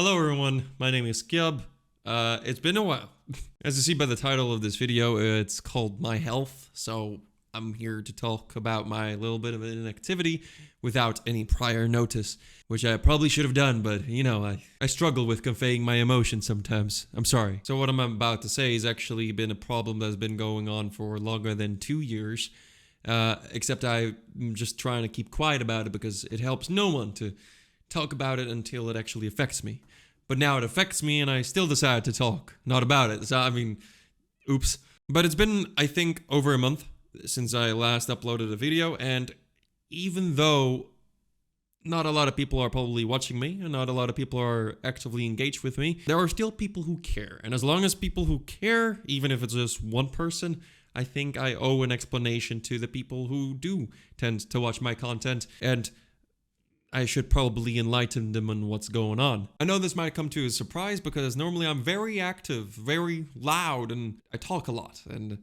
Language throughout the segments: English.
Hello everyone, my name is Gyub. It's been a while. As you see by the title of this video, it's called My Health, so I'm here to talk about my little bit of an inactivity without any prior notice, which I probably should have done, but you know, I struggle with conveying my emotions sometimes. I'm sorry. So what I'm about to say has actually been a problem that's been going on for longer than 2 years, except I'm just trying to keep quiet about it because it helps no one to talk about it until it actually affects me. But now it affects me and I still decide to talk, not about it. So, I mean, oops. But it's been, I think, over a month since I last uploaded a video, and even though not a lot of people are probably watching me, and not a lot of people are actively engaged with me, there are still people who care. And as long as people who care, even if it's just one person, I think I owe an explanation to the people who do tend to watch my content, and I should probably enlighten them on what's going on. I know this might come to a surprise because normally I'm very active, very loud, and I talk a lot. And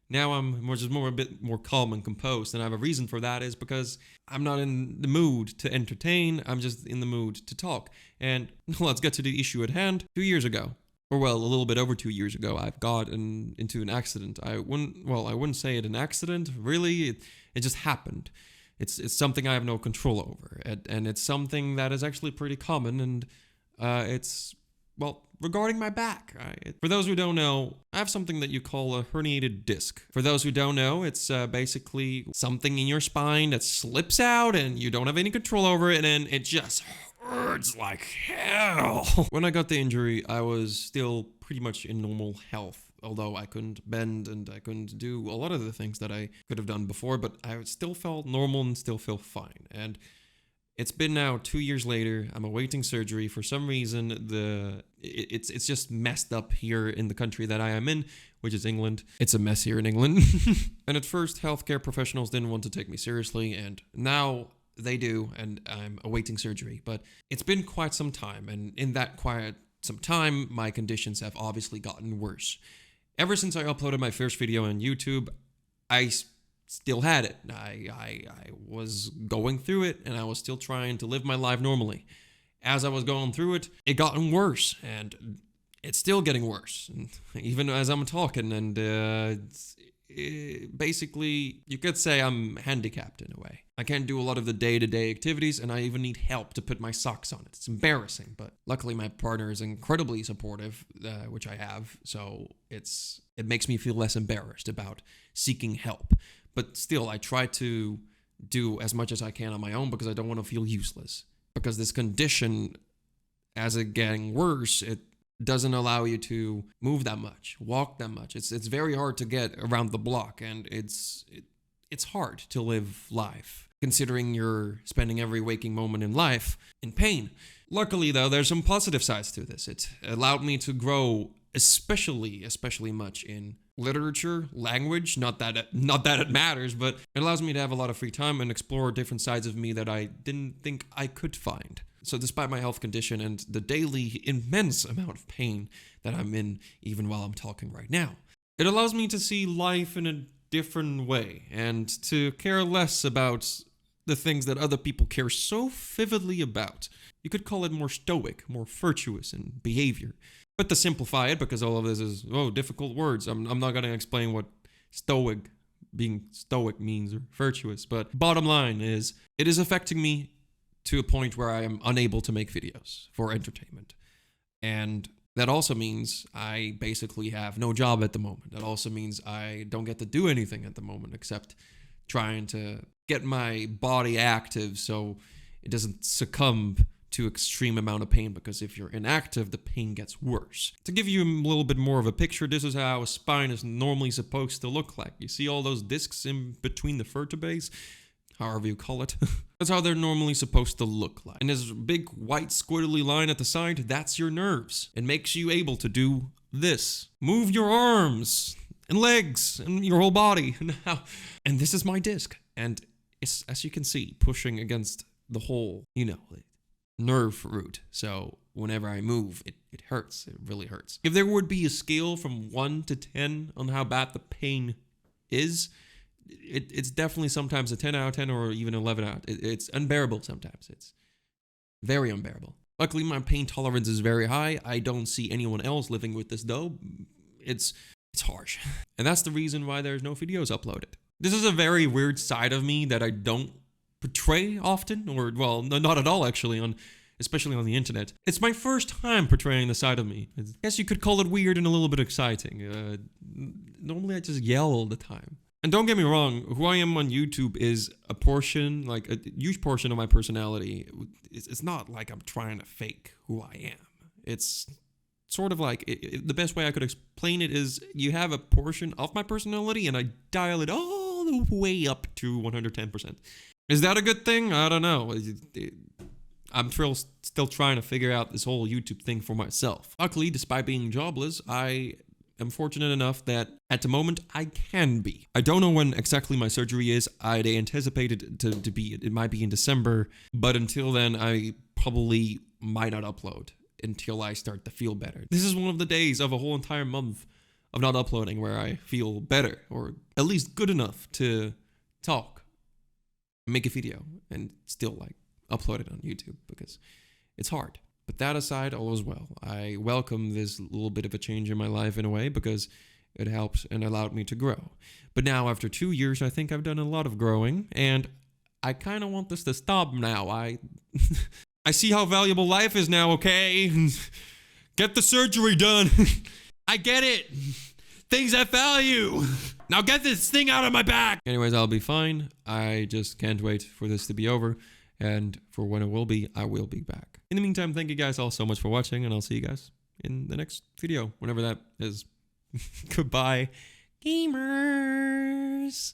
now I'm a bit more calm and composed. And I have a reason for that is because I'm not in the mood to entertain. I'm just in the mood to talk. And let's get to the issue at hand. 2 years ago, or well, a little bit over 2 years ago, I've got into an accident. I wouldn't say it an accident. Really, it just happened. It's something I have no control over, and it's something that is actually pretty common, and it's, well, regarding my back. For those who don't know, I have something that you call a herniated disc. For those who don't know, it's basically something in your spine that slips out, and you don't have any control over it, and it just hurts like hell. When I got the injury, I was still pretty much in normal health. Although I couldn't bend and I couldn't do a lot of the things that I could have done before, but I still felt normal and still feel fine. And it's been now 2 years later. I'm awaiting surgery. For some reason, it's just messed up here in the country that I am in, which is England. It's a mess here in England. And at first, healthcare professionals didn't want to take me seriously, and now they do, and I'm awaiting surgery. But it's been quite some time, and in that some time, my conditions have obviously gotten worse. Ever since I uploaded my first video on YouTube, I still had it. I was going through it, and I was still trying to live my life normally. As I was going through it, it gotten worse, and it's still getting worse, even as I'm talking. And basically, you could say I'm handicapped in a way. I can't do a lot of the day-to-day activities, and I even need help to put my socks on it. It's embarrassing, but luckily my partner is incredibly supportive, which I have, so it makes me feel less embarrassed about seeking help. But still, I try to do as much as I can on my own because I don't want to feel useless. Because this condition, as it getting worse, it doesn't allow you to move that much, walk that much. It's very hard to get around the block, and it's hard to live life, considering you're spending every waking moment in life in pain. Luckily, though, there's some positive sides to this. It allowed me to grow especially much in literature, language, not that it matters, but it allows me to have a lot of free time and explore different sides of me that I didn't think I could find. So despite my health condition and the daily immense amount of pain that I'm in, even while I'm talking right now, it allows me to see life in a different way and to care less about the things that other people care so vividly about. You could call it more stoic, more virtuous in behavior. But to simplify it, because all of this is, difficult words, I'm not going to explain what being stoic means, or virtuous. But bottom line is, it is affecting me to a point where I am unable to make videos for entertainment. And that also means I basically have no job at the moment. That also means I don't get to do anything at the moment except trying to get my body active so it doesn't succumb to extreme amount of pain, because if you're inactive, the pain gets worse. To give you a little bit more of a picture, this is how a spine is normally supposed to look like. You see all those discs in between the vertebrae? However you call it. That's how they're normally supposed to look like. And this big white squiggly line at the side, that's your nerves. It makes you able to do this. Move your arms and legs and your whole body. And this is my disc. And it's, as you can see, pushing against the whole, nerve root. So whenever I move, it hurts. It really hurts. If there would be a scale from 1 to 10 on how bad the pain is, it's definitely sometimes a 10 out of 10 or even 11 out. It's unbearable sometimes. It's very unbearable. Luckily, my pain tolerance is very high. I don't see anyone else living with this though. It's harsh. And that's the reason why there's no videos uploaded. This is a very weird side of me that I don't portray often, or well, not at all actually, especially on the internet. It's my first time portraying the side of me. I guess you could call it weird and a little bit exciting. Normally I just yell all the time. And don't get me wrong, who I am on YouTube is a portion, like a huge portion of my personality. It's not like I'm trying to fake who I am. It's sort of like, the best way I could explain it is you have a portion of my personality and I dial it all the way up to 110%. Is that a good thing? I don't know. I'm still trying to figure out this whole YouTube thing for myself. Luckily, despite being jobless, I am fortunate enough that at the moment I can be. I don't know when exactly my surgery is. They anticipated it might be in December, but until then I probably might not upload until I start to feel better. This is one of the days of a whole entire month of not uploading where I feel better, or at least good enough to talk, make a video, and still like upload it on YouTube because it's hard. But that aside, all is well. I welcome this little bit of a change in my life in a way because it helped and allowed me to grow. But now after 2 years, I think I've done a lot of growing and I kind of want this to stop now. I see how valuable life is now, okay? Get the surgery done. I get it. Things have value. Now get this thing out of my back. Anyways, I'll be fine. I just can't wait for this to be over. And for when it will be, I will be back. In the meantime, thank you guys all so much for watching, and I'll see you guys in the next video, whenever that is. Goodbye, gamers.